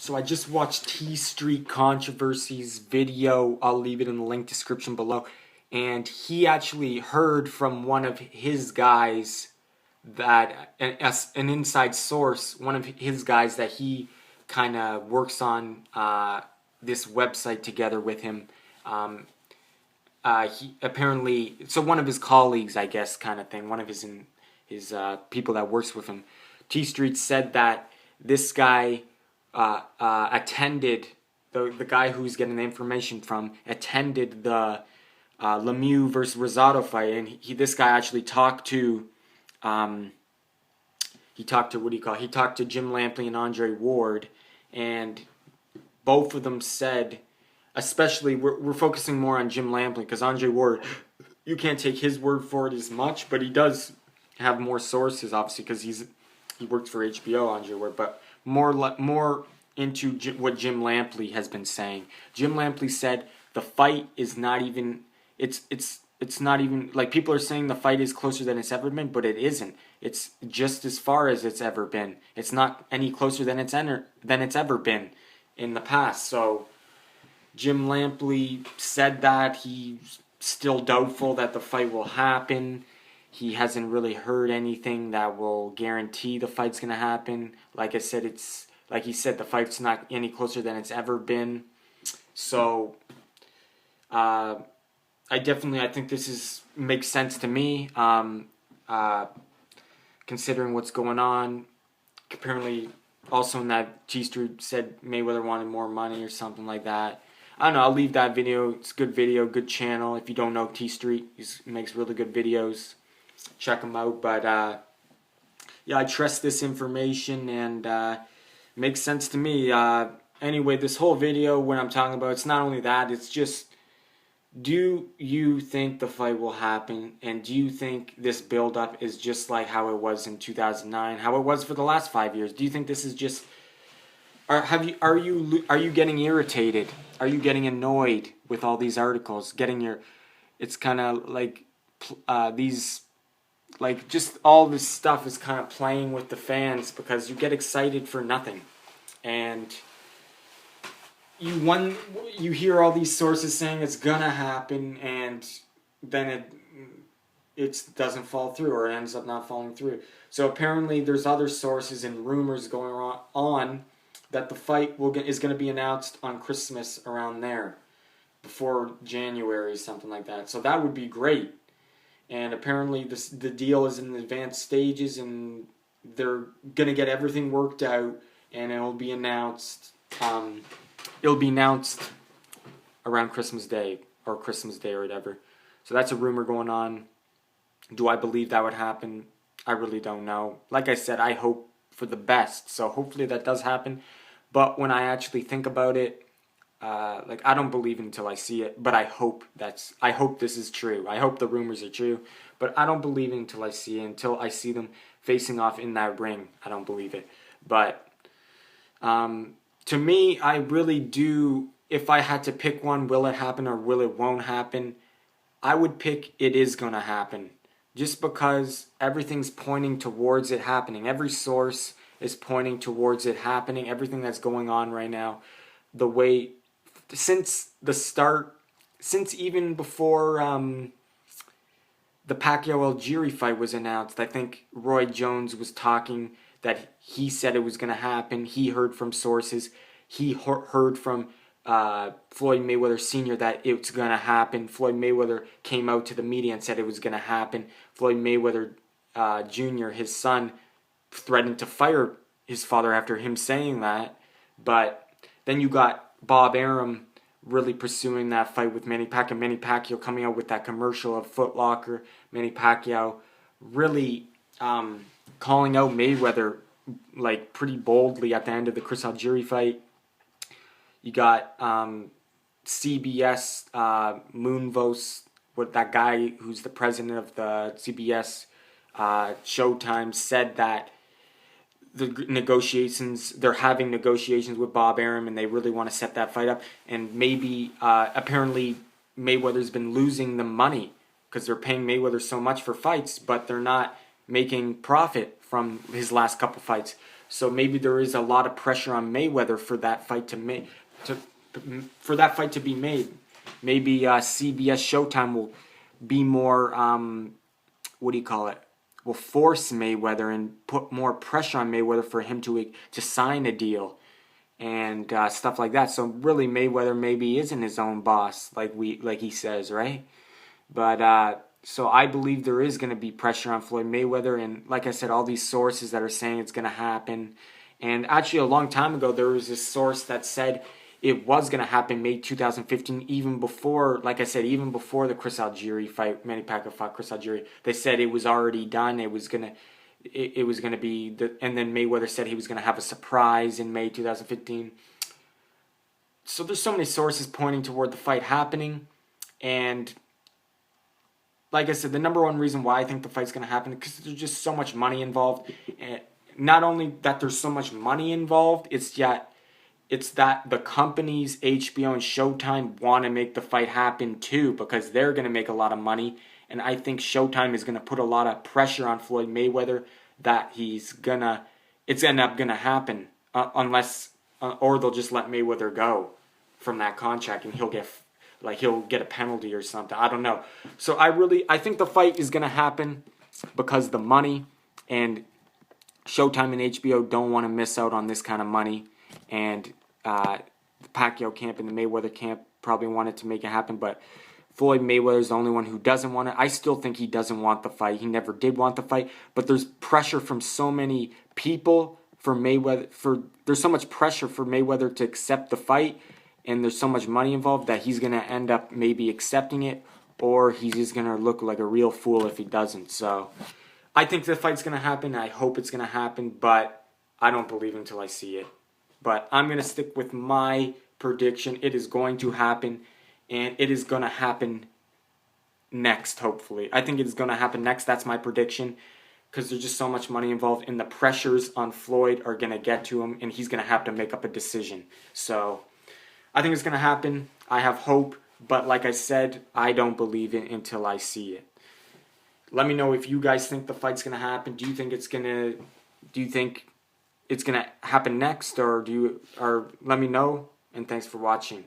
So I just watched T Street Controversy's video. I'll leave it in the link description below. And he actually heard from one of his guys that, an inside source, one of his guys that he kind of works on this website together with him. He apparently, so one of his colleagues, I guess, kind of thing, one of his people that works with him, T Street said that this guy attended, the guy who's getting the information from attended the Lemieux versus Rosado fight, and this guy actually talked to he talked to Jim Lampley and Andre Ward, and both of them said, especially we're focusing more on Jim Lampley because Andre Ward, you can't take his word for it as much, but he does have more sources, obviously, because he works for HBO, Andre Ward, but more into what Jim Lampley has been saying. Jim Lampley said the fight is not even, it's not even, like, people are saying the fight is closer than it's ever been, but it isn't. It's just as far as it's ever been. It's not any closer than it's ever been in the past. So Jim Lampley said that he's still doubtful that the fight will happen. He hasn't really heard anything that will guarantee the fight's going to happen. Like I said, like he said, the fight's not any closer than it's ever been. So I think this makes sense to me, considering what's going on. Apparently, also in that, T Street said Mayweather wanted more money or something like that. I don't know, I'll leave that video. It's a good video, good channel. If you don't know T Street, he makes really good videos. Check him out. But yeah, I trust this information, and it makes sense to me. Anyway, this whole video, when I'm talking about, it's not only that, it's just, do you think the fight will happen? And do you think this build-up is just like how it was in 2009, how it was for the last 5 years? Do you think this is just, are you getting irritated? Are you getting annoyed with all these articles? It's kind of like just all this stuff is kind of playing with the fans because you get excited for nothing, and you hear all these sources saying it's gonna happen, and then it doesn't fall through, or it ends up not falling through. So apparently there's other sources and rumors going on that the fight is going to be announced on Christmas, around there, before January, something like that. So that would be great. And apparently the deal is in advanced stages, and they're going to get everything worked out, and it'll be announced. It'll be announced around Christmas Day or whatever. So that's a rumor going on. Do I believe that would happen? I really don't know. Like I said, I hope for the best. So hopefully that does happen. But when I actually think about it, I don't believe it until I see it. But I hope this is true. I hope the rumors are true. But I don't believe it until I see it. Until I see them facing off in that ring, I don't believe it. But to me, I really do. If I had to pick one, will it happen or will it won't happen? I would pick it is going to happen. Just because everything's pointing towards it happening. Every source is pointing towards it happening. Everything that's going on right now, the way, since the start, since even before the Pacquiao-Algieri fight was announced, I think Roy Jones was talking that he said it was going to happen. He heard from sources. He heard from Floyd Mayweather Sr. that it's going to happen. Floyd Mayweather came out to the media and said it was going to happen. Floyd Mayweather Jr., his son, threatened to fire his father after him saying that. But then you got Bob Arum really pursuing that fight with Manny Pacquiao. Manny Pacquiao coming out with that commercial of Foot Locker. Manny Pacquiao really calling out Mayweather like pretty boldly at the end of the Chris Algieri fight. You got CBS Moonvos, with that guy who's the president of the CBS Showtime, said that they're having negotiations with Bob Arum, and they really want to set that fight up. And maybe, apparently, Mayweather's been losing the money because they're paying Mayweather so much for fights, but they're not making profit from his last couple fights. So maybe there is a lot of pressure on Mayweather for that fight for that fight to be made. Maybe CBS Showtime will be more what do you call it? Will force Mayweather and put more pressure on Mayweather for him to sign a deal and stuff like that. So really, Mayweather maybe isn't his own boss, like he says, right? But so I believe there is going to be pressure on Floyd Mayweather, and like I said, all these sources that are saying it's going to happen. And actually, a long time ago, there was this source that said it was going to happen May 2015, even before, like I said, even before the Chris Algieri fight, Manny Pacquiao fought Chris Algieri. They said it was already done. It was going to be and then Mayweather said he was going to have a surprise in May 2015. So there's so many sources pointing toward the fight happening, and like I said, the number one reason why I think the fight's going to happen is because there's just so much money involved. And not only that there's so much money involved, it's that the companies HBO and Showtime want to make the fight happen too, because they're going to make a lot of money. And I think Showtime is going to put a lot of pressure on Floyd Mayweather that it's end up going to happen unless, or they'll just let Mayweather go from that contract and he'll get a penalty or something. I don't know. So I think the fight is going to happen because the money, and Showtime and HBO don't want to miss out on this kind of money. And the Pacquiao camp and the Mayweather camp probably wanted to make it happen, but Floyd Mayweather is the only one who doesn't want it. I still think he doesn't want the fight. He never did want the fight, but there's pressure from so many people for Mayweather. There's so much pressure for Mayweather to accept the fight, and there's so much money involved that he's going to end up maybe accepting it, or he's just going to look like a real fool if he doesn't. So I think the fight's going to happen. I hope it's going to happen, but I don't believe until I see it. But I'm going to stick with my prediction. It is going to happen, and it is going to happen next, hopefully. I think it's going to happen next. That's my prediction, because there's just so much money involved, and the pressures on Floyd are going to get to him, and he's going to have to make up a decision. So I think it's going to happen. I have hope, but like I said, I don't believe it until I see it. Let me know if you guys think the fight's going to happen. Do you think it's going to happen next, or let me know, and thanks for watching.